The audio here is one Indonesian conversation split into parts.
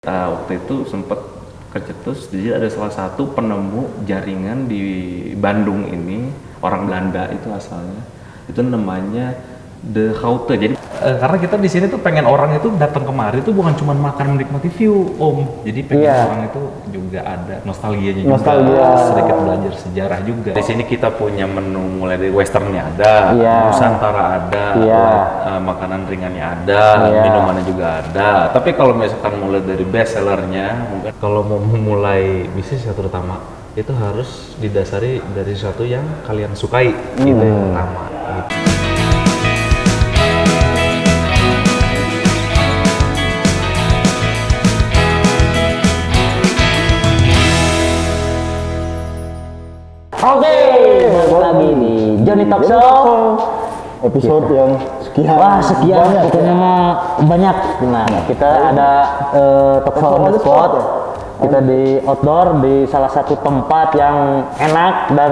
Waktu itu sempat kecetus, jadi ada salah satu penemu jaringan di Bandung ini, orang Belanda itu asalnya, itu namanya De Houte. Jadi karena kita di sini tuh pengen orang itu datang kemari tuh bukan cuma makan menikmati view, Om. Jadi pengen orang itu juga ada nostalgianya juga, sedikit belajar sejarah juga. Di sini kita punya menu mulai dari westernnya ada, Nusantara ada, makanan ringannya ada, minumannya juga ada. Tapi kalau misalkan mulai dari best sellernya, mungkin kalau mau memulai bisnis yang terutama itu harus didasari dari sesuatu yang kalian sukai, itu yang pertama. Gitu. Oke, balik lagi di Johnny Talk Show episode yang sekian. Wah, sekian pokoknya mah banyak. Nah, kita ada talk show on the spot. Kita di outdoor di salah satu tempat yang enak dan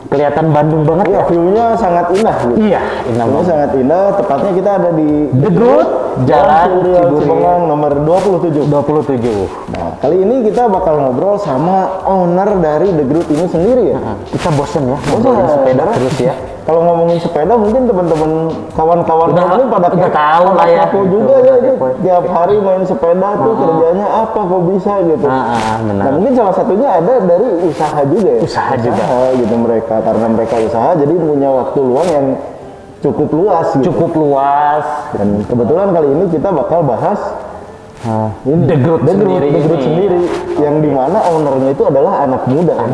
kelihatan Bandung banget ya. View-nya sangat indah gitu. Iya, indah banget. Sangat indah. Tepatnya kita ada di The Groot, Jalan Cibengang nomor 27. Nah, kali ini kita bakal ngobrol sama owner dari The Groot ini sendiri ya. Kita bosen ya ngobrolin sepeda terus ya. Kalau ngomongin sepeda mungkin teman-teman kawan-kawan ini pada tahu lah ya. Aku juga ya, tiap hari main sepeda tuh kerjanya apa kok bisa gitu. Benar. Nah, mungkin salah satunya ada dari usaha juga ya. Usaha juga gitu mereka, karena mereka usaha jadi punya waktu luang yang cukup luas gitu. Dan kebetulan kali ini kita bakal bahas ini The Groot sendiri yang dimana ownernya itu adalah anak muda.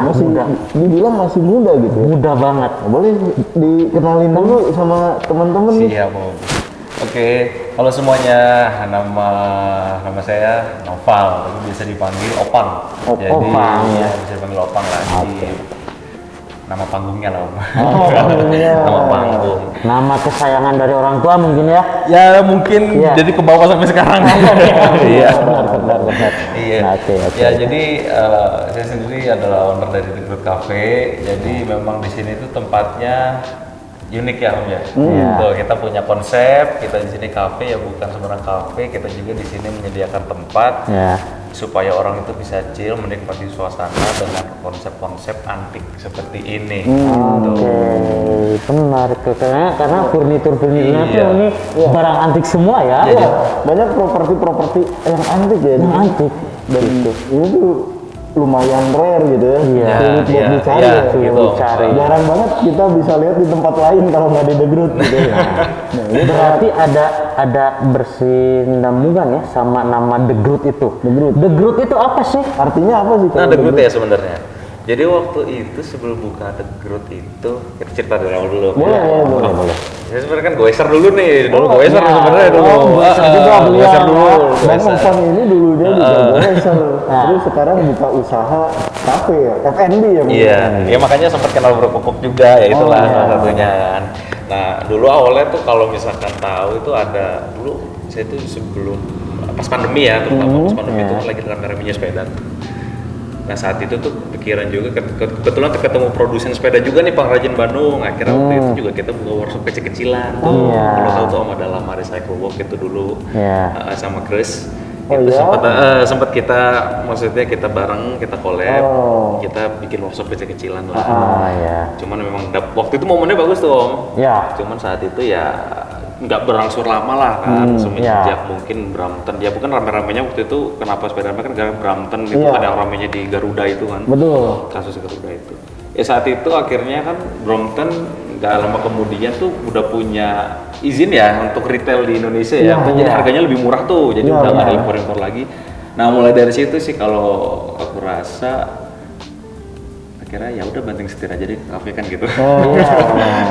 Dibilang masih muda gitu ya. Muda banget. Boleh dikenalin dulu sama teman-teman nih. Siap, Om. Oke, kalau semuanya nama saya Noval, tapi bisa dipanggil Opang. Opang ya. Bisa dipanggil Opang lah. Nama panggungnya lah, Om. Nama panggung. Nama kesayangan dari orang tua mungkin ya? Ya mungkin jadi ke bawah sampai sekarang. Iya. Benar. Iya. Ya jadi saya sendiri adalah owner dari The Groot Cafe. Jadi memang di sini tuh tempatnya unik ya, Om ya. Tuh, kita punya konsep, kita di sini kafe ya bukan sembarang kafe. Kita juga di sini menyediakan tempat. Supaya orang itu bisa chill, menikmati suasana dengan konsep-konsep antik seperti ini. Benar, karena furniturnya tuh ini barang antik semua ya. Banyak properti yang antik ya. Yang antik. Dan ini tuh lumayan rare gitu ya. Sulit buat dicari. Jarang banget kita bisa lihat di tempat lain kalau nggak di The Groot gitu ya. Nah, ini berarti ada bersinambungan ya sama nama The Groot itu. The Groot itu apa sih? Artinya apa sih? Nah, The Groot ya sebenarnya. Jadi waktu itu sebelum buka The Groot itu kita cerita dari awal dulu. Boleh. Saya sebenarnya kan goeser dulu nih, goeser sebenarnya dulu. Goeser juga beliau. Goeser dulu. Dan Opan ini dulunya juga goeser. Terus sekarang buka usaha kafe ya, F&B ya. Iya, makanya sempat kenal berpupuk juga, ya itulah salah satunya kan. Nah, dulu awalnya tuh kalau misalkan tahu itu ada dulu saya tuh sebelum pas pandemi ya, terutama pas pandemi itu kan lagi rame-ramenya sepeda. Nah saat itu tuh pikiran juga kebetulan ketemu produsen sepeda juga nih pengrajin Bandung. Akhirnya waktu itu juga kita buka workshop kecil-kecilan tuh. Kalau tahu tuh Om ada Lama Recycle Walk itu dulu sama Chris. Itu sempat kita maksudnya kita bareng, kita collab, kita bikin workshop kecil-kecilan lah. Cuman memang waktu itu momennya bagus tuh Om. Cuman saat itu ya nggak berangsur lama lah kan, semenjak mungkin Brampton, ya bukan rame-ramenya waktu itu kenapa sepeda kan gara Brampton gitu, ada yang ramenya di Garuda itu kan, kasus Garuda itu. Ya saat itu akhirnya kan Brampton nggak lama kemudian tuh udah punya izin ya untuk retail di Indonesia ya, jadi harganya lebih murah tuh, jadi udah nggak ada impor-impor lagi. Nah mulai dari situ sih kalau aku rasa akhirnya ya udah banting setir aja deh kafe kan gitu.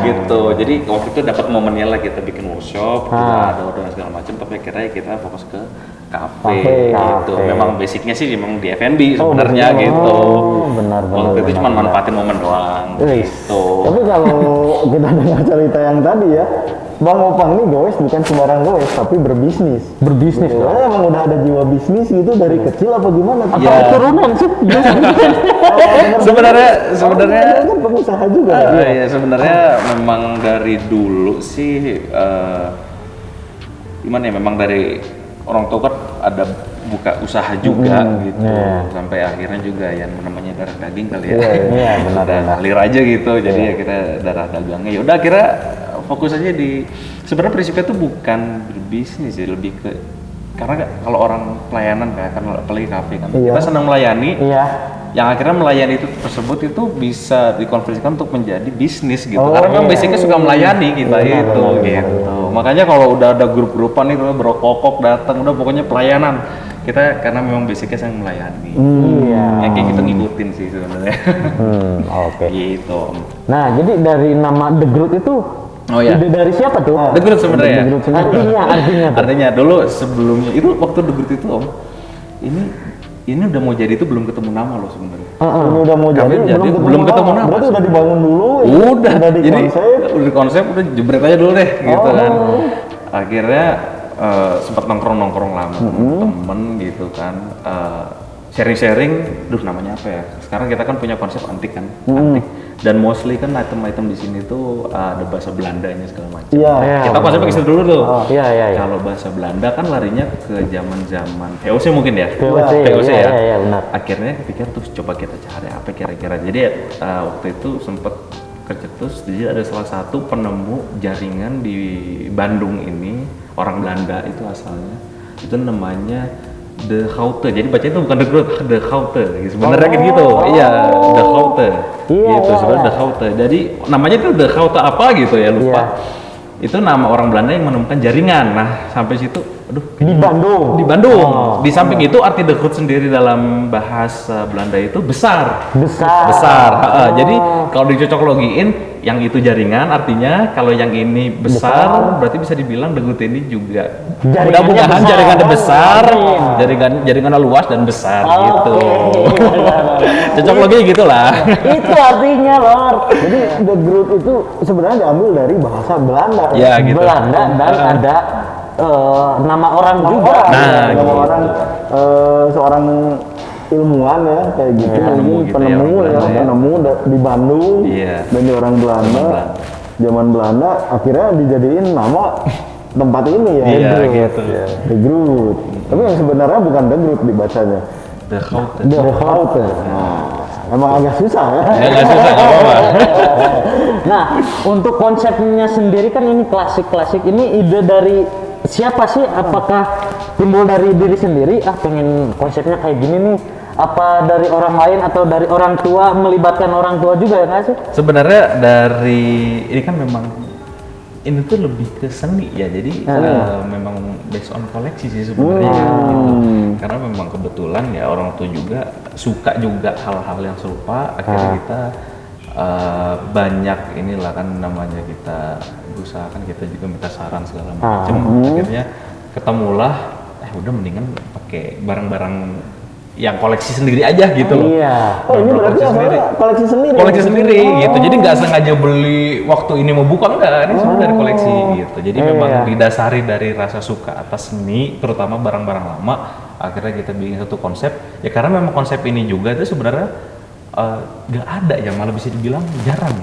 Gitu. Jadi waktu itu dapat momennya lah kita bikin workshop, kita ada order segala macam, tapi akhirnya kita fokus ke kafe gitu. Memang basicnya sih memang di F&B sebenarnya gitu. Benar. Waktu itu cuma manfaatin momen doang gitu. Tapi kalau kita dengar cerita yang tadi ya, Bang Opang ini goes bukan sembarang goes, tapi berbisnis. Ya, emang udah ada jiwa bisnis gitu dari kecil apa gimana? Keturunan sih. Sebenarnya kan pengusaha juga. Iya sebenarnya memang dari dulu sih gimana ya, memang dari orang tua kan ada buka usaha juga gitu, sampai akhirnya juga yang namanya darah daging kali ya. Iya, benar. Udah ngalir aja gitu, jadi ya kita darah dagangnya. Ya udah akhirnya fokus aja di, sebenarnya prinsipnya tuh bukan berbisnis sih, lebih ke, karena kalau orang pelayanan kayak kan apalagi kafe kan, kita senang melayani. Yang akhirnya melayani itu tersebut itu bisa dikonversikan untuk menjadi bisnis gitu. Karena memang basicnya suka melayani kita gitu. Makanya kalau udah ada grup-grupan nih, berokok datang, udah pokoknya pelayanan. Kita karena memang basicnya senang melayani. Ya kayak gitu ngikutin sih sebenarnya. Oke. Gitu. Nah, jadi dari nama The Groot itu ide dari siapa tuh? The Groot sebenarnya. Artinya dulu sebelumnya itu waktu The Groot itu Om, ini udah mau jadi itu belum ketemu nama loh sebenarnya. Ini udah mau jadi belum ketemu nama. Berarti udah dibangun dulu. Udah jadi udah konsep udah jebret aja dulu deh gitu kan. Akhirnya sempat nongkrong lama temen gitu kan. Sharing-sharing, namanya apa ya? Sekarang kita kan punya konsep antik kan, antik. Dan mostly kan item-item di sini tuh ada bahasa Belandanya segala macam. Kita konsepnya ke situ dulu tuh. Kalau bahasa Belanda kan larinya ke zaman-zaman VOC mungkin ya. VOC ya. Benar. Akhirnya kepikir tuh coba kita cari apa kira-kira. Jadi waktu itu sempet kecetus, jadi ada salah satu penemu jaringan di Bandung ini, orang Belanda itu asalnya. Itu namanya De Houte, jadi baca itu bukan The Groot, De Houte, sebenarnya kayak gitu, De Houte, gitu sebenarnya De Houte. Jadi namanya itu De Houte apa gitu ya lupa. Itu nama orang Belanda yang menemukan jaringan. Nah sampai situ, di Bandung. Di Bandung. Di samping itu arti The Groot sendiri dalam bahasa Belanda itu besar. Jadi kalau dicocok logiin, yang itu jaringan artinya kalau yang ini besar berarti bisa dibilang The Groot ini juga mudah-mudahan jaringannya besar, jaringannya luas dan besar gitu. Cocok logi gitulah. Itu artinya Lor. Jadi The Groot itu sebenarnya diambil dari bahasa Belanda. Gitu. Belanda dan ada nama orang juga. Nama orang seorang ilmuwan ya kayak gitu, penemu di Bandung dan di orang Belanda. Zaman Belanda akhirnya dijadiin nama tempat ini ya. Gitu. The Groot. Tapi yang sebenarnya bukan The Groot dibacanya. The Houte. Emang agak susah ya. Agak susah apa-apa. Nah, untuk konsepnya sendiri kan ini klasik-klasik. Ini ide dari siapa sih? Apakah timbul dari diri sendiri? Pengen konsepnya kayak gini nih. Apa dari orang lain atau dari orang tua, melibatkan orang tua juga ya nggak sih? Sebenarnya dari ini kan memang ini tuh lebih ke seni ya, jadi memang based on koleksi sih sebenarnya gitu. Karena memang kebetulan ya orang tua juga suka juga hal-hal yang serupa, akhirnya kita banyak inilah kan namanya kita usahakan, kita juga minta saran segala macam. Akhirnya ketemulah udah mendingan pakai barang-barang yang koleksi sendiri aja gitu loh. Ini berarti koleksi sendiri. Koleksi sendiri gitu. Jadi nggak sengaja beli waktu ini mau buka, enggak. Ini sebenarnya dari koleksi gitu. Jadi memang didasari dari rasa suka atas seni, terutama barang-barang lama. Akhirnya kita bikin satu konsep. Ya karena memang konsep ini juga itu sebenarnya nggak ada ya, malah bisa dibilang jarang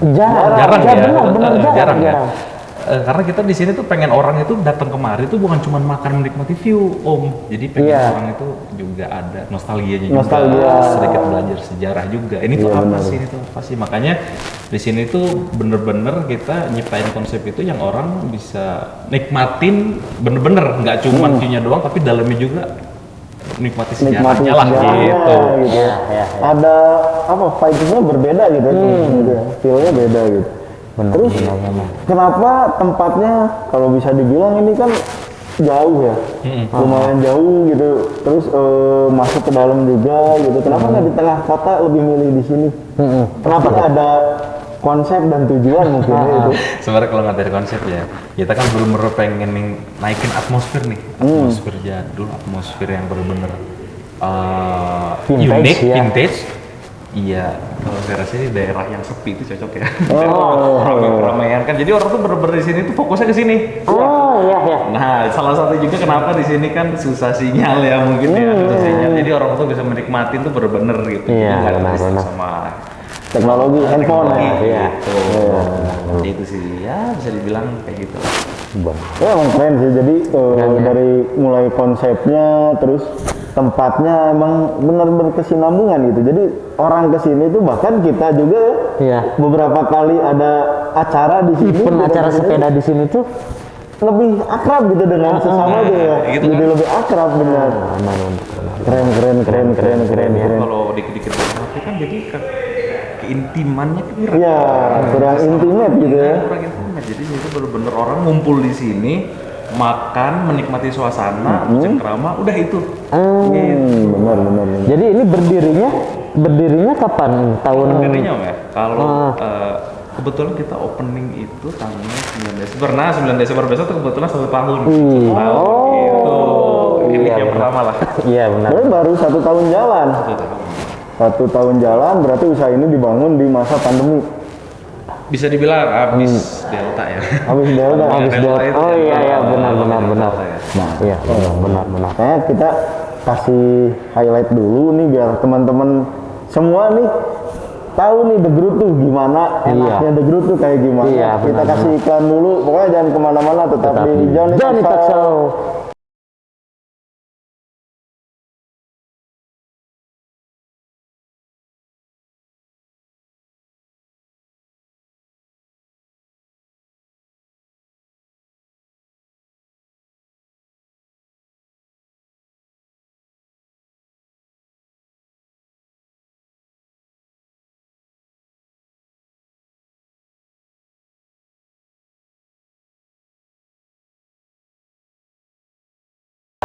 ya. Karena kita di sini tuh pengen orang itu datang kemari tuh bukan cuma makan menikmati view Om, jadi pengen orang itu juga ada nostalgianya juga, sedikit belajar sejarah juga. Ini tuh apa sih, ini tuh apa sih, makanya di sini tuh bener-bener kita nyiptain konsep itu yang orang bisa nikmatin bener-bener, nggak cuma view-nya doang tapi dalamnya juga nikmati sejarahnya lah gitu. Ada apa, vibe-nya berbeda gitu, feel-nya beda gitu. Terus kenapa tempatnya kalau bisa dibilang ini kan jauh ya, lumayan jauh gitu. Terus masuk ke dalam juga gitu. Kenapa nggak di tengah kota, lebih milih di sini? Kenapa ada konsep dan tujuan mungkin itu? Sebenarnya kalau nggak dari konsep ya, kita kan belum pengen naikin atmosfer nih, atmosfer jadul, atmosfer yang benar-benar unik, vintage. Iya, kalau saya rasa ini daerah yang sepi itu cocok ya. Ramai-ramaian kan. Jadi orang tuh bener-bener di sini tuh fokusnya ke sini. Nah, salah satu juga kenapa di sini kan susah sinyal ya mungkin ya, susah sinyal. Jadi orang tuh bisa menikmatin tuh bener-bener gitu. Bener. Sama teknologi handphone gitu. Itu sih ya bisa dibilang kayak gitu. Ya emang keren sih, jadi dari mulai konsepnya, terus tempatnya emang benar berkesinambungan gitu. Jadi orang kesini tuh bahkan kita juga Iya. beberapa kali ada acara di sini. Event acara kita sepeda di sini tuh lebih akrab gitu dengan sesama tuh ya. gitu Jadi kan. lebih akrab benar. Keren ya. Kalau dikit-dikit tapi kan jadi keintimannya kan kurang. Iya, kurang intimate gitu ya. Kurang intimate. Jadi itu bener-bener orang ngumpul di sini, makan, menikmati suasana, bercengkrama, udah itu. Benar. jadi ini berdirinya kapan tahun Jadinya ya, kalau kebetulan kita opening itu tanggal 9 Desember. Nah, 9 Desember besok tuh kebetulan 1 tahun. Gitu. Ini iya, yang benar. pertama lah. iya benar Berarti baru 1 tahun jalan. 1 tahun jalan berarti usaha ini dibangun di masa pandemi. Bisa dibilang habis Delta ya. Habis Delta. Habis Delta. itu Oh, ya. iya, benar. Nah, iya benar makanya kita kasih highlight dulu nih biar teman-teman semua nih tahu nih The Groot tuh gimana, enaknya The Groot tuh kayak gimana. Iya, Kita benar. kasih iklan dulu, pokoknya jangan kemana-mana, tetap di Johnny Talk Show. Show.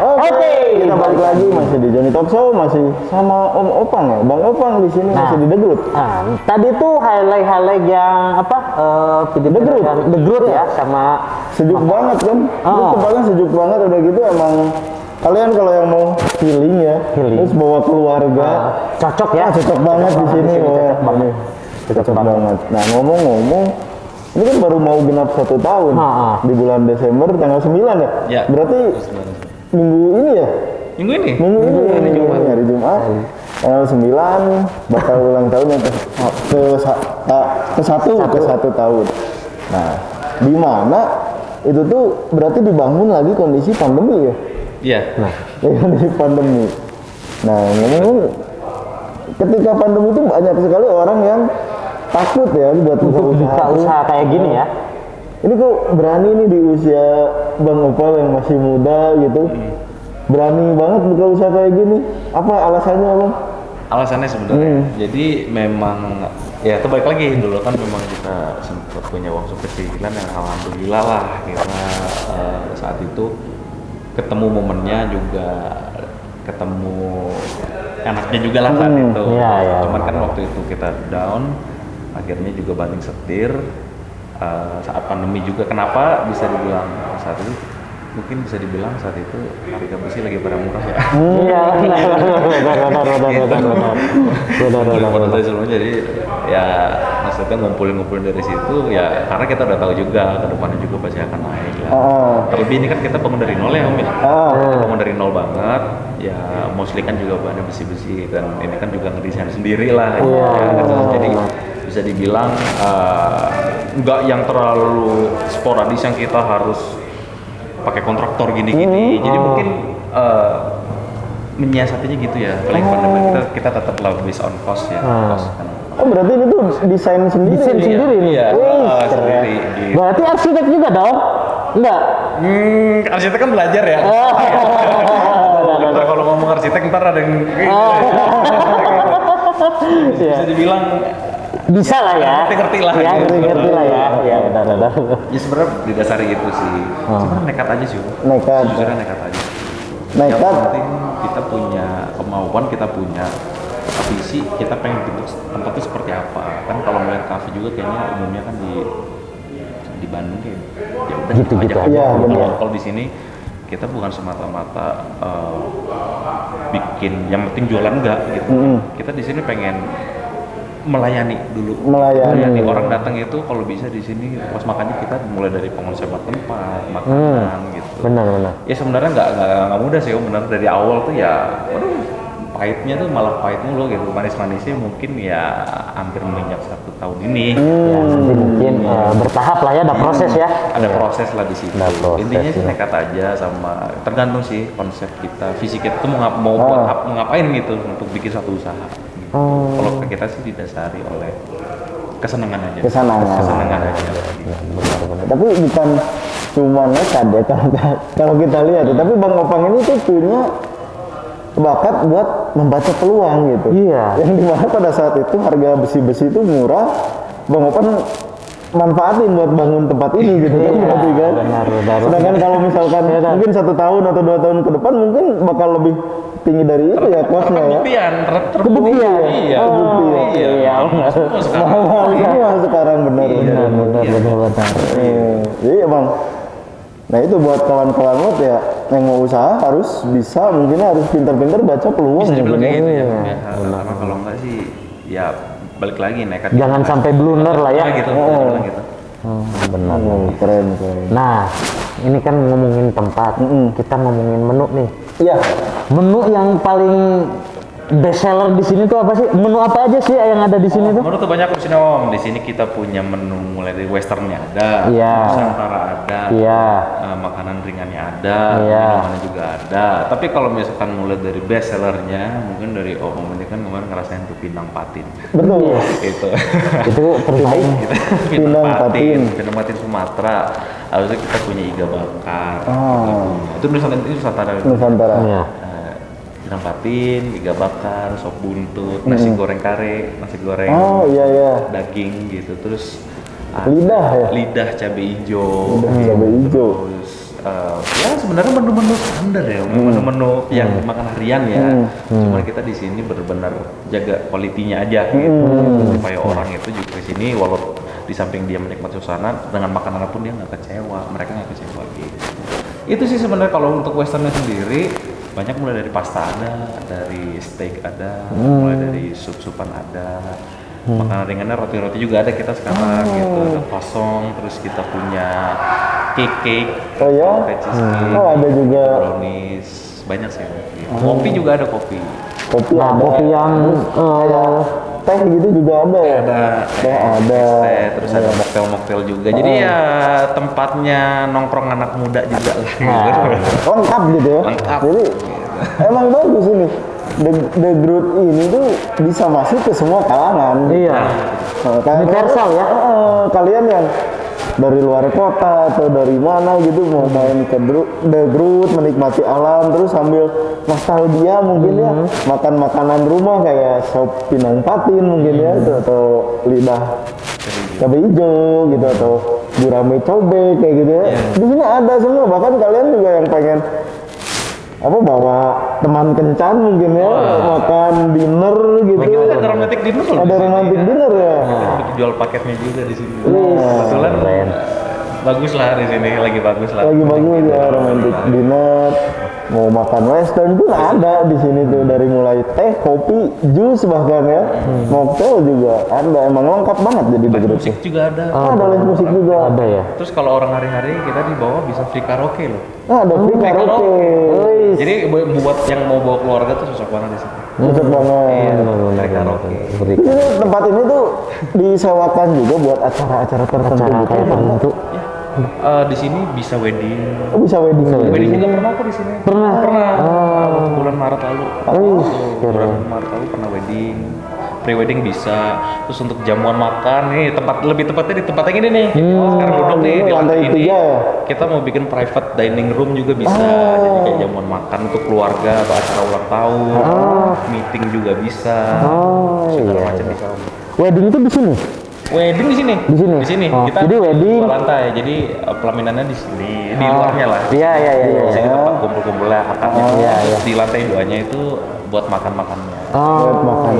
Oke, kita balik lagi masih di Johnny Talk Show, masih sama Om Opang ya, Bang Opang di sini masih di The Groot. Tadi tuh highlight yang apa? Video The Groot ya sama Sejuk banget kan? Itu tempatnya sejuk banget, udah gitu emang kalian kalau yang mau healing ya, terus bawa keluarga, cocok ya. cocok banget di sini. cocok banget. Cocok banget. Nah ngomong-ngomong, ini kan baru mau genap 1 tahun di bulan Desember tanggal 9 ya? Ya. Berarti minggu ini ya? Minggu ini. Hari Jumat. Tanggal 9 bakal ulang tahun yang ke satu tahun. Nah, di mana itu tuh berarti dibangun lagi kondisi pandemi ya? Iya. Kondisi pandemi. Nah, ngomong ketika pandemi itu banyak sekali orang yang takut ya buat buka usaha kayak gini ya. Ini kok berani nih di usia Bang Opal yang masih muda gitu, berani banget buka usaha kayak gini. Apa alasannya Bang? Alasannya sebenarnya, jadi memang ya terbalik lagi dulu kan memang kita sempat punya uang kecilan yang alhamdulillah lah kita saat itu ketemu momennya juga ketemu enaknya juga lah saat itu. Cuman kan waktu itu kita down, akhirnya juga banting setir. Saat pandemi juga kenapa bisa dibilang saat itu mungkin bisa dibilang saat itu harga besi lagi pada murah ya. Iya, benar. Dari sebelumnya jadi ya maksudnya ngumpulin dari situ ya karena kita udah tahu juga ke depannya juga pasti akan naik ya. Terlebih ini kan kita bangun dari nol ya Om ya. Bangun dari nol banget ya mostly kan juga bahannya besi-besi dan ini kan juga ngedesain sendiri lah ya. Jadi bisa dibilang nggak yang terlalu sporadis yang kita harus pakai kontraktor gini-gini. Jadi mungkin menyiasatinya gitu ya. Paling pandemi kita tetap lah based on cost ya. Cost kan. Oh berarti ini tuh desain sendiri? Desain sendiri nih. Iya, sendiri. Gitu. Berarti arsitek juga dong? Enggak? Arsitek kan belajar ya. Ntar kalau ngomong arsitek ntar ada yang bisa dibilang bisa lah ya. Ngerti lah. Ya, ngerti lah ya. Ya, benar. Ya sebenarnya didasari itu sih. Sebenarnya nekat aja sih. Sebenarnya nekat aja. Yang penting kita punya kemauan, kita punya visi, kita pengen bentuk tempatnya seperti apa. Kan kalau melihat kafe juga kayaknya umumnya kan di Bandung ya. Ya udah gitu aja. Kalau di sini kita bukan semata-mata bikin yang penting jualan enggak gitu. Kita di sini pengen melayani dulu. Melayani orang datang itu kalau bisa di sini pas makannya kita mulai dari pengonsepan tempat, makanan gitu. Benar. Ya sebenarnya nggak mudah sih Om, benar dari awal tuh ya waduh pahitnya tuh malah pahit mulu gitu, manis-manisnya mungkin ya hampir menginjak 1 tahun ini. Ya, nanti mungkin bertahap lah ya, ada proses ya. Ada proses lah di situ. Ada proses, Intinya sih ya. nekat aja, sama tergantung sih konsep kita, visi kita tuh mau buat mau ngapain gitu untuk bikin suatu usaha. Kalau ke kita sih didasari oleh kesenangan aja. Kesenangan aja. Benar-benar. Tapi bukan cuma nekat ya kalau kita lihat ya. Tapi Bang Opang ini tuh punya bakat buat membaca peluang gitu. Iya. Yang dimana pada saat itu harga besi-besi itu murah, Bang Opang manfaatin buat bangun tempat ini gitu kan, berarti kan. Benar. Sedangkan kalau misalkan mungkin 1 tahun atau 2 tahun ke depan mungkin bakal lebih tinggi dari itu ya kosnya ya. Terbuktian. Iya. Iya. Mahal semua sekarang benar. Benar. Iya Bang. Nah itu buat kawan-kawan mod ya yang mau usaha harus bisa, mungkin harus pintar-pintar baca peluang. Bisa dibilang kayak gitu ya. Iya. Karena kalau enggak sih ya balik lagi nekat. Jangan sampai blunder lah ya. Gitu. Bilang gitu. Benar. Keren. Nah, ini kan ngomongin tempat, kita ngomongin menu nih. Iya. Menu yang paling best seller di sini tuh apa sih? Menu apa aja sih yang ada di sini tuh? Menu tuh banyak di sini Om. Di sini kita punya menu mulai dari westernnya ada, Iya. Nusantara ada, Iya. makanan ringannya ada, Iya. minumannya juga ada. Tapi kalau misalkan mulai dari best sellernya, mungkin dari Om ini kan kemarin ngerasain tuh Pinang Patin. Betul. Itu. Itu terbaik. Pinang Patin. Pinang Patin Sumatera. Habis itu kita punya iga bakar. Oh. Itu Nusantara. Nusantara. Iya. Pinang Patin, iga bakar, sop buntut, nasi goreng kare, nasi goreng Oh iya. daging gitu. Terus Lidah ya? lidah cabai hijau. Lidah cabai hijau. Terus ya sebenarnya menu-menu standar ya, menu-menu yang makan harian ya. Cuma kita di sini benar-benar jaga kualitinya aja gitu. Supaya orang itu juga di sini walau di samping dia menikmati suasana dengan makanan apapun dia nggak kecewa, mereka nggak kecewa gitu. Itu sih sebenarnya kalau untuk westernnya sendiri banyak, mulai dari pasta ada, dari steak ada, mulai dari sup-supan ada. Makanan ringannya roti-roti juga ada kita sekarang gitu, ada kosong, terus kita punya cake, Oh ya? cheesecake, Oh ada juga. brownies, banyak sih. Gitu. Kopi juga ada kopi. Kopi Nah, ada. kopi yang Teh gitu juga ada ya? Teh ada. Terus ada mocktail juga. Jadi ya tempatnya nongkrong anak muda juga lah. Gitu. Lengkap gitu ya? Lengkap. Jadi emang bagus ini. The Groot ini tuh bisa masuk ke semua kalangan. Iya. Kayak Universal ya? Kalian yang dari luar kota atau dari mana gitu mau main ke The Groot, menikmati alam terus sambil nostalgia mungkin ya, makan makanan rumah kayak sop Pinang Patin mungkin ya itu, atau lidah cabai hijau gitu, atau gurame cobek kayak gitu ya. Di sini ada semua, bahkan kalian juga yang pengen bawa teman kencan mungkin ya, makan dinner gitu. Kita ada romantic dinner loh. Ada romantic dinner ya. Kita jual paketnya juga di sini. Kebetulan bagus lah di sini, lagi bagus lah. Lagi bagus ya romantic dinner. Mau makan western pun ada di sini tuh, dari mulai teh, kopi, jus bahkan ya, mocktail juga ada. Emang lengkap banget jadi Live begitu. musik juga ada. Ada live musik juga. Ada ya. Terus kalau orang hari-hari kita di bawah bisa free karaoke loh. Ada free karaoke. Jadi buat yang mau bawa keluarga tuh cocok banget di sini. Cocok banget. Free karaoke. Di sini tempat ini tuh disewakan juga buat acara-acara tertentu gitu. Kayak tertentu. Di sini bisa wedding. Oh, bisa wedding. Wedding juga pernah kok di sini. Pernah. Waktu bulan Maret lalu. Bulan Maret lalu pernah wedding. Pre-wedding bisa. Terus untuk jamuan makan nih, lebih tepatnya di tempat yang ini nih. Kita sekarang duduk nih di lantai ini. 3 ya? Kita mau bikin private dining room juga bisa. Jadi kayak jamuan makan untuk keluarga atau acara ulang tahun. Meeting juga bisa. Segala macam bisa. Wedding itu di sini. Wedding di sini. Di sini? Di sini. Oh, Kita jadi wedding. dua lantai. Jadi pelaminannya di sini, di luarnya lah. Iya. Di sini tempat kumpul-kumpulnya akadnya. Iya. Terus di lantai 2-nya itu buat makan-makannya. Buat makan.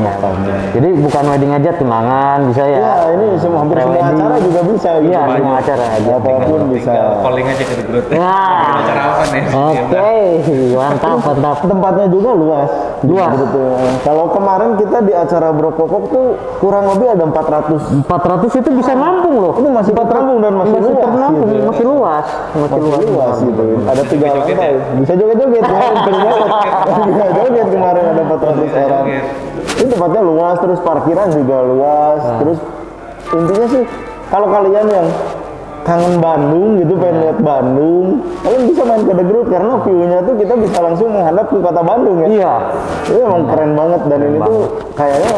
Jadi bukan wedding aja, tunangan bisa ya. Ya, ini hampir semua Pre-wedding. acara juga bisa gitu. Iya, semua acara aja. Apapun bisa. Tinggal calling aja ke The Groot. Nah. Acara apa nih? Oke, mantap. Tempatnya juga luas. Luas. Gitu. Kalau kemarin kita di acara Brokokok tuh kurang lebih ada 400. 400 itu bisa nampung loh. Itu masih ternampung dan masih luas. ternampung, gitu. masih luas. Masih luas gitu. Ada 3 joget lantai. ya? Bisa joget-joget kemarin. Bisa joget kemarin ada 400 Kita orang. joget. Ini tempatnya luas, terus parkiran juga luas, terus intinya sih kalau kalian yang kangen Bandung gitu, pengen lihat Bandung, kalian bisa main ke The Groot karena view-nya tuh kita bisa langsung menghadap ke kota Bandung ya. Iya. Ini emang keren banget dan ini tuh kayaknya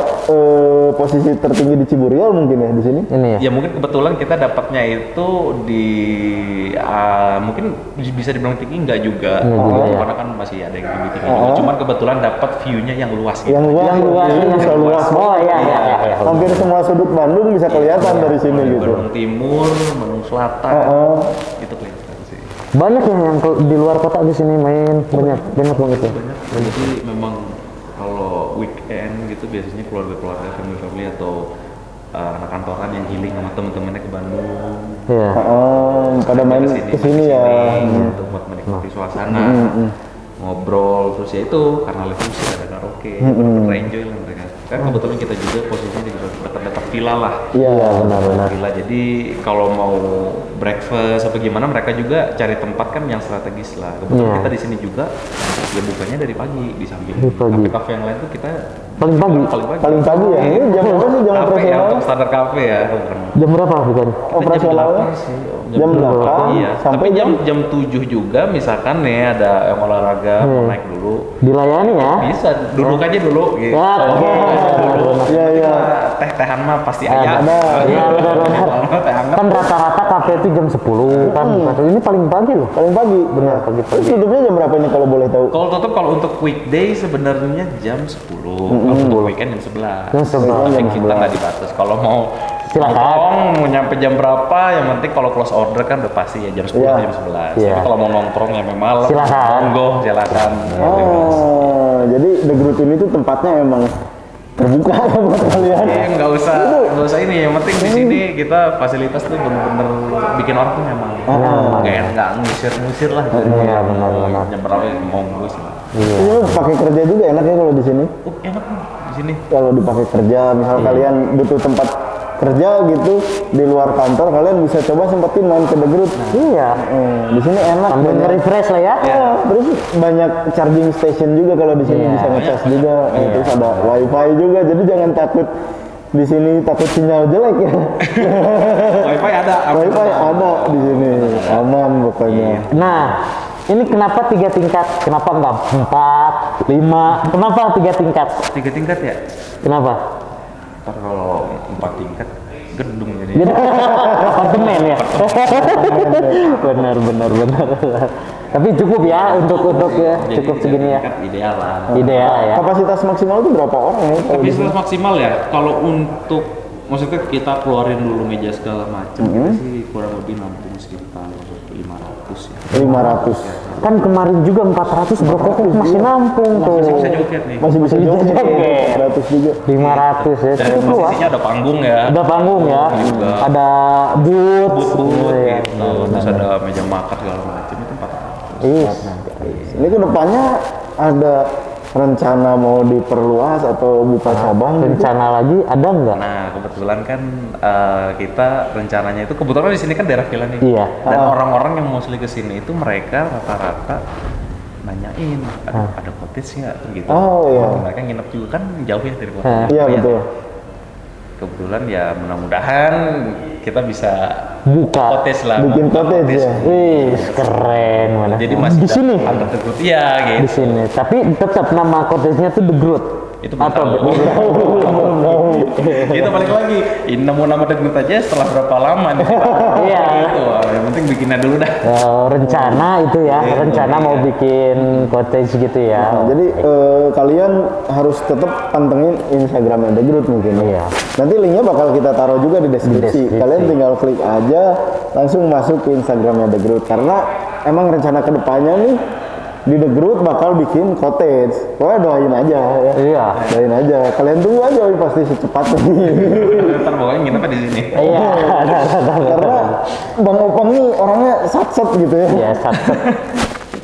posisi tertinggi di Ciburial mungkin ya di sini. Ini ya. Ya mungkin kebetulan kita dapatnya itu di mungkin bisa dibilang tinggi enggak juga, karena kan masih ada yang lebih tinggi juga. Cuman kebetulan dapat view-nya yang luas gitu. Yang luas, Yang luas, ini yang bisa luas. Oh iya iya iya. Hampir semua sudut Bandung bisa kelihatan dari sini gitu. Bandung Timur, Bandung Selatan, itu kelihatan sih. Banyak yang di luar kota di sini main, banyak banget ya. Banyak. Jadi memang kalau weekend gitu biasanya keluarga-keluarga, family atau anak kantoran yang healing sama temen-temennya ke Bandung. Iya. Pada main ke sini ya. Gitu, buat menikmati suasana, ngobrol, terus ya itu karena live musik ada karaoke, enjoy lah mereka. Kan kebetulan kita juga posisinya di dekat-dekat villa lah. Iya, benar-benar. Villa, jadi kalau mau breakfast apa gimana mereka juga cari tempat kan yang strategis lah. Kebetulan kita di sini juga ya bukanya dari pagi di samping kafe-kafe yang lain tuh kita Paling pagi. Paling pagi ya. Ini jam berapa sih jam kafe ya operasional? untuk standar kafe ya. Jam berapa bukan? Operasionalnya? Jam 8 Iya, sampai tapi jam 7 juga misalkan nih ada yang olahraga mau naik dulu. Dilayani ya? Bisa duduk aja dulu gitu. Ya, oke. Iya iya. Teh-tehan mah pasti ada. Iya benar-benar. Teh hangat. Kan rata-rata kafe itu jam 10 kan. Ini paling pagi loh. Paling pagi. Benar, Terus pagi-pagi. tutupnya jam berapa ini kalau boleh tahu? Kalau tutup kalau untuk weekday sebenarnya jam 10. Kalau untuk weekend jam 11. Jam 11. Tapi kita nggak dibatas. Kalau mau Silakan. nongkrong mau nyampe jam berapa, yang penting kalau close order kan udah pasti ya jam 10 Iya. atau jam 11. Iya. Tapi kalau mau nongkrong ya memang Silakan. monggo silakan. Oh, jadi The Groot ini tuh tempatnya emang terbuka ya buat kalian. Iya, nggak usah ini. Yang penting di sini kita fasilitas tuh bener-bener bikin orang tuh nyaman. Nggak ngusir lah. Iya, benar-benar. Jam berapa ya, mau ngurus lah. Ini pakai kerja juga enak ya kalau di sini. Enak nih di sini. Kalau dipakai kerja, misal kalian butuh tempat kerja gitu di luar kantor, kalian bisa coba sempetin main ke The Groot. Iya. Di sini enak. Sambil banyak. nge-refresh lah ya. Ya, terus banyak charging station juga kalau di sini bisa ngecas juga. Terus ada wifi juga, jadi jangan takut di sini takut sinyal jelek ya. Wifi ada. Wifi ada di sini, aman pokoknya. Nah, ini kenapa 3 tingkat? Kenapa enggak 4, 5? Kenapa 3 tingkat? 3 tingkat ya? Kenapa? Ntar kalau 4 tingkat gedung jadi. Jadi apartemen ya. benar. Tapi cukup ya untuk ya, Jadi cukup 3 segini ya. tingkat ideal lah. Ideal ya. Kapasitas maksimal itu berapa orang ya? kalau di Kapasitas maksimal ya, kalau untuk maksudnya kita keluarin dulu meja segala macam, kita sih kurang lebih nampung sekitar 500 ya. 500. Kan kemarin juga 400 bro, kok masih nampung tuh. Masih bisa joget nih. Masih bisa joget. joget. 500 juga. 500 ya. Dan Cukup luas. posisinya ada panggung ya. Ada panggung ya. Juga. Ada booth. Booth Iya. gitu. Terus ada meja makan segala macam itu 400. Is. Ini ke depannya ada rencana mau diperluas atau buka cabang gitu? Rencana lagi ada nggak? Nah kebetulan kan kita rencananya itu kebetulan di sini kan daerah villa nih. Iya. Dan orang-orang yang mostly ke sini itu mereka rata-rata nanyain ada cottage nggak gitu. Oh, iya. Mereka nginep juga kan jauh ya dari kota. Iya betul. Kebetulan ya mudah-mudahan kita bisa Buka. cottage lah. Bikin cottage ya. Wih, keren mana. Jadi masih di sini. under the Groot ya Di gitu. sini. Tapi tetap nama cottage-nya tuh The Groot. Itu belum Atau tahu. Kita balik lagi. Ini nemu nama The Groot aja setelah berapa lama nih. Iya. Gitu. Yang penting bikinnya dulu dah. Rencana itu ya, rencana mau bikin cottage gitu ya. Jadi kalian harus tetap pantengin Instagramnya The Groot mungkin. Iya. Nanti linknya bakal kita taruh juga di deskripsi. deskripsi. Kalian tinggal klik aja, langsung masuk ke Instagramnya The Groot. Karena emang rencana kedepannya nih di The Groot bakal bikin cottage. Pokoknya doain aja ya. Iya. Doain aja. Kalian tunggu aja pasti secepatnya. Ntar pokoknya nginepnya di sini. Iya. Karena Bang Opang nih orangnya sat-sat gitu ya. Ya, satu.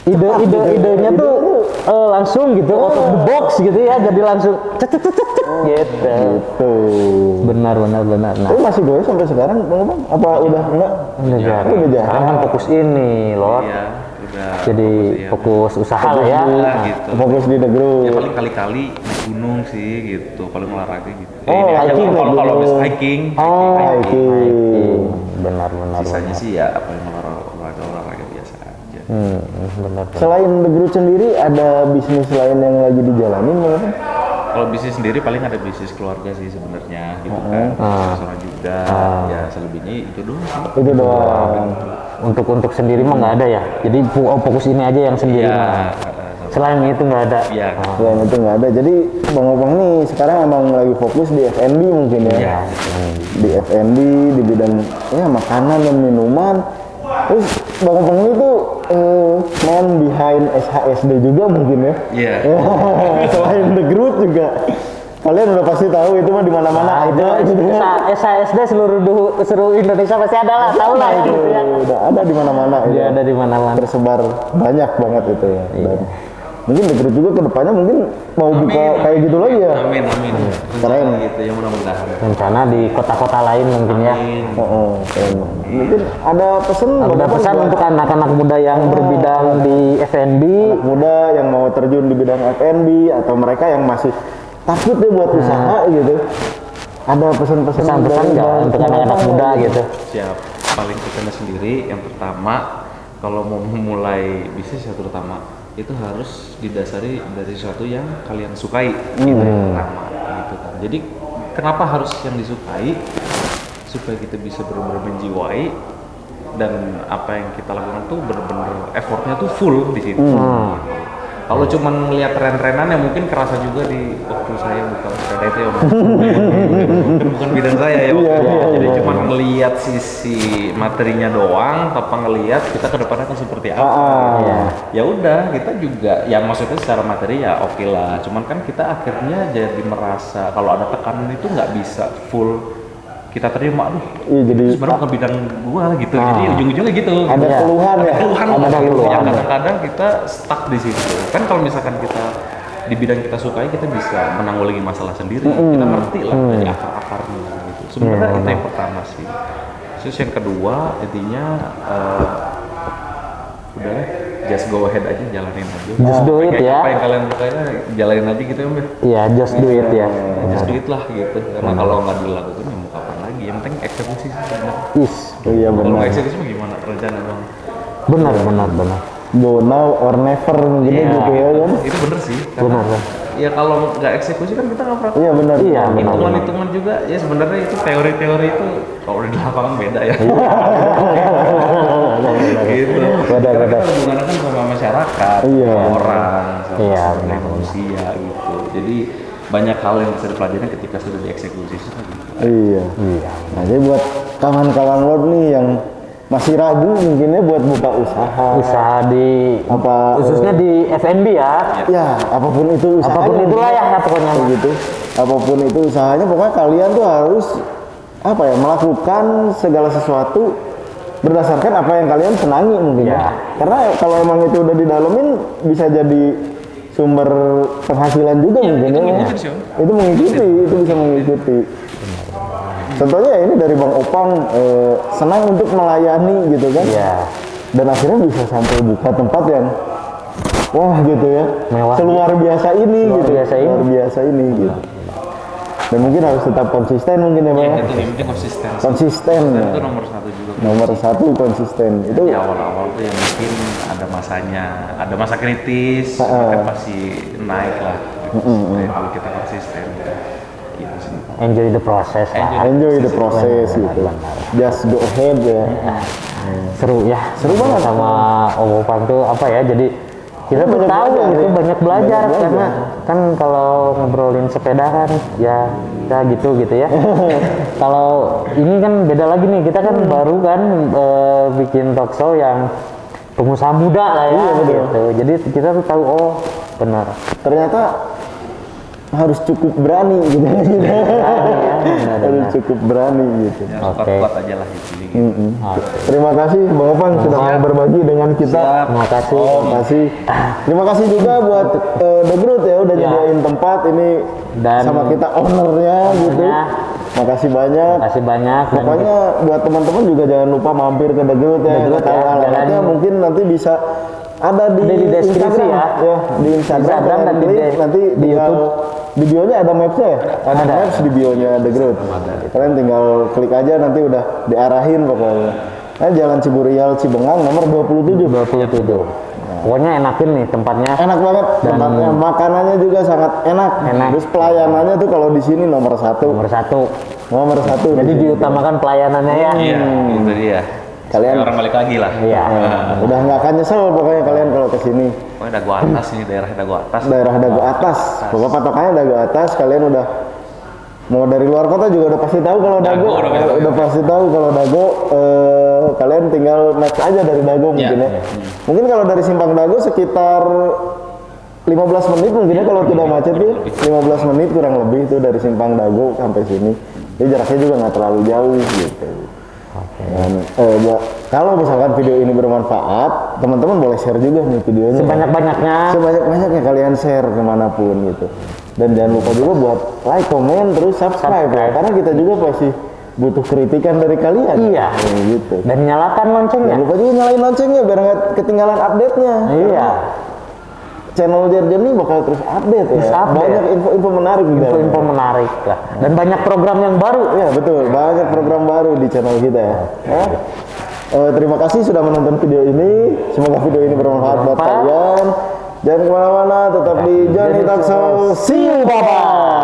Idenya tuh langsung gitu, out of the box gitu ya, jadi langsung cet gitu. Gitu. Benar. Nah, Tapi masih goyah sampai sekarang Bang Opang? Apa udah enggak? udah jarang. Udah jarang. Sekarang kan fokus ini, Lord. Iya, udah jadi fokus usaha lah ya. Gitu. Fokus di The Group. Ya paling kali-kali naik gunung sih gitu, paling olahraga gitu. Oh, Ini aja hiking, kalau naik bisa gunung. hiking, Hiking. Benar. sisanya sih ya paling olahraga biasa aja. Benar. Selain The Group sendiri ada bisnis lain yang lagi dijalanin nggak? Kalau bisnis sendiri paling ada bisnis keluarga sih sebenarnya gitu kan, restoran juga, ya selebihnya itu doang sih. Itu doang. Untuk sendiri mah nggak ada ya. Jadi fokus ini aja yang sendiri Iya, mah. Selain itu nggak ada. Iya. Selain itu nggak ada. Jadi Bang Opang nih sekarang emang lagi fokus di F&B mungkin ya. Iya. Di F&B di bidang ya makanan dan minuman. Terus Bang Opang itu man behind SHSD juga mungkin ya. Iya. Selain The Group juga. Kalian udah pasti tahu itu mah di mana-mana ada gitu ya. SHSD seluruh Indonesia pasti ada lah, tahu lah itu ya. Udah ada di mana-mana Dia ya. ada di mana-mana. Tersebar banyak banget itu ya. Dan mungkin The Group juga kedepannya mungkin mau buka kayak gitu lagi ya. Amin. Keren. Gitu ya mudah-mudahan. Rencana di kota-kota lain mungkin ya. Keren. Mungkin ada pesan Ada pesan untuk anak-anak muda yang berbidang di F&B. anak muda yang mau terjun di bidang F&B atau mereka yang masih takut deh buat usaha gitu. Ada pesan-pesan Pesan-pesan nggak untuk anak-anak muda gitu? Siap. Paling kita sendiri yang pertama kalau mau memulai bisnis yang terutama itu harus didasari dari sesuatu yang kalian sukai itu yang pertama gitu kan. Jadi kenapa harus yang disukai? Supaya kita bisa benar-benar menjiwai dan apa yang kita lakukan tuh benar-benar effortnya tuh full di situ. Gitu. Kalau cuma ngelihat tren-trenan ya mungkin kerasa juga di waktu saya buka sepeda itu ya bukan bidang saya ya waktu itu. Jadi cuma ngelihat sisi materinya doang tanpa ngelihat kita ke depannya akan seperti apa. Ya udah kita juga ya maksudnya secara materi ya oke lah. Cuman kan kita akhirnya jadi merasa kalau ada tekanan itu nggak bisa full kita terima, aduh Iya jadi sebenarnya bukan bidang gua gitu. Jadi ujung-ujungnya gitu. ada keluhan ya. Keluhan Ada lah gitu. keluhan. Yang kadang-kadang kita stuck di situ. Kan kalau misalkan kita di bidang kita sukai, kita bisa menanggulangi masalah sendiri. Kita ngerti lah dari akar-akarnya gitu. Sebenarnya itu yang pertama sih. Terus yang kedua intinya udah just go ahead aja, jalanin aja. Just do it ya. Apa yang kalian sukain jalanin aja gitu ya, Mbak. Iya, just do it ya. Just do it lah gitu. Karena kalau nggak dilakukan ya mau kapan lagi. Yang penting eksekusi sih sebenarnya. Is, Iya Kalau benar. nggak eksekusi mau gimana rencana bang? benar. Go now or never mungkin gitu ya kan. Itu bener sih. Benar. Ya kalau nggak eksekusi kan kita nggak pernah. Iya benar. Iya, benar. Hitungan-hitungan juga ya sebenarnya itu teori-teori itu kalau di lapangan beda ya. Gitu. Beda. Kita hubungannya kan sama masyarakat, Iya. sama orang, sama Iya, sama benar. manusia gitu. Jadi banyak hal yang bisa dipelajari ketika sudah dieksekusi. Iya. Nah jadi buat kawan-kawan lo nih yang masih ragu mungkinnya buat buka usaha. Usaha di Apa khususnya di F&B ya. ya apapun itu usahanya. Apapun itulah ya pokoknya. Kayak gitu. Apapun itu usahanya pokoknya kalian tuh harus apa ya melakukan segala sesuatu berdasarkan apa yang kalian senangi mungkin ya. Karena kalau emang itu udah didalemin bisa jadi sumber penghasilan juga mungkin itu ya. mengikuti sih, Om. Itu mengikuti, itu bisa mengikuti. Contohnya ini dari Bang Opang senang untuk melayani gitu kan. Iya. Dan akhirnya bisa sampai buka tempat yang wah gitu ya. Mewah. Seluar biasa ini Luar gitu. biasa ini. Luar biasa ini gitu. Dan mungkin harus tetap konsisten mungkin ya Bang. Ya ya. itu yang penting konsisten. Konsisten. Dan Ya. itu nomor satu juga. Nomor satu konsisten. Itu Di awal-awal tuh ya mungkin ada masanya, ada masa kritis, kan pasti naik lah. Kalau kita konsisten, gitu sih. Enjoy the process lah. enjoy the process gitu. Just go ahead ya. Seru ya. Seru banget. Sama Om Opang tuh apa ya? Jadi kita tuh banyak tahu belajar, gitu, ya. banyak belajar Banyak karena belajar. kan kalau ngobrolin sepeda kan ya gitu ya. Kalau ini kan beda lagi nih, kita kan baru kan bikin talk show yang pengusaha muda lah ya Iya, betul. gitu. Jadi kita tuh tahu oh benar. Ternyata harus cukup berani gitu. Harus cukup berani gitu. Ya, harus kuat-kuat aja lah gitu. Terima kasih Bang Opang sudah mau berbagi dengan kita. Terima kasih. Terima kasih. Terima kasih juga buat The Group ya udah nyediain tempat ini Dan sama kita ownernya gitu. Makasih banyak. Terima kasih banyak. Dan Pokoknya buat teman-teman juga jangan lupa mampir ke The Group ya. The Group Tahu ya, alamatnya jalan- mungkin nanti bisa ada di deskripsi Instagram, ya. Di Instagram dan di klik, nanti di tinggal YouTube. di bionya ada mapsnya ya, ada maps di bionya The Groot. Kalian tinggal klik aja, nanti udah diarahin pokoknya. Nah, Jalan Ciburial Cibengang nomor 27. Pokoknya enakin nih tempatnya. Enak banget tempatnya, makanannya juga sangat enak. Terus pelayanannya tuh kalau di sini nomor satu. Nomor satu. Jadi diutamakan pelayanannya ya. Iya, itu dia. Kalian orang balik lagi lah. Iya. udah nggak akan nyesel pokoknya kalian kalau kesini. Pokoknya dagu atas ini, daerah dagu atas. Daerah dagu atas. Pokoknya patokannya dagu atas. Kalian udah mau dari luar kota juga udah pasti tahu kalau dago. Udah pasti tahu kalau dago. Kalian tinggal match aja dari dago mungkin ya. Mungkin kalau dari Simpang Dago sekitar 15 menit mungkin ya kalau tidak macet ya. 15 menit kurang lebih itu dari Simpang Dago sampai sini. Jadi jaraknya juga nggak terlalu jauh gitu. Dan kalau misalkan video ini bermanfaat, teman-teman boleh share juga nih videonya. Sebanyak-banyaknya kalian share kemanapun gitu. Dan jangan lupa juga buat like, komen, terus subscribe ya. Karena kita juga pasti butuh kritikan dari kalian. Iya. Gitu. Dan nyalakan loncengnya. Jangan lupa juga nyalain loncengnya biar nggak ketinggalan update-nya. Iya. Channel Jarjan ini bakal terus update ya. Banyak info-info menarik di dalamnya. Info menarik lah. Dan banyak program yang baru. Ya betul, banyak program baru di channel kita ya. Terima kasih sudah menonton video ini. Semoga video ini bermanfaat buat kalian. Jangan kemana-mana, tetap di Johnny Talk Show. See you, bye-bye.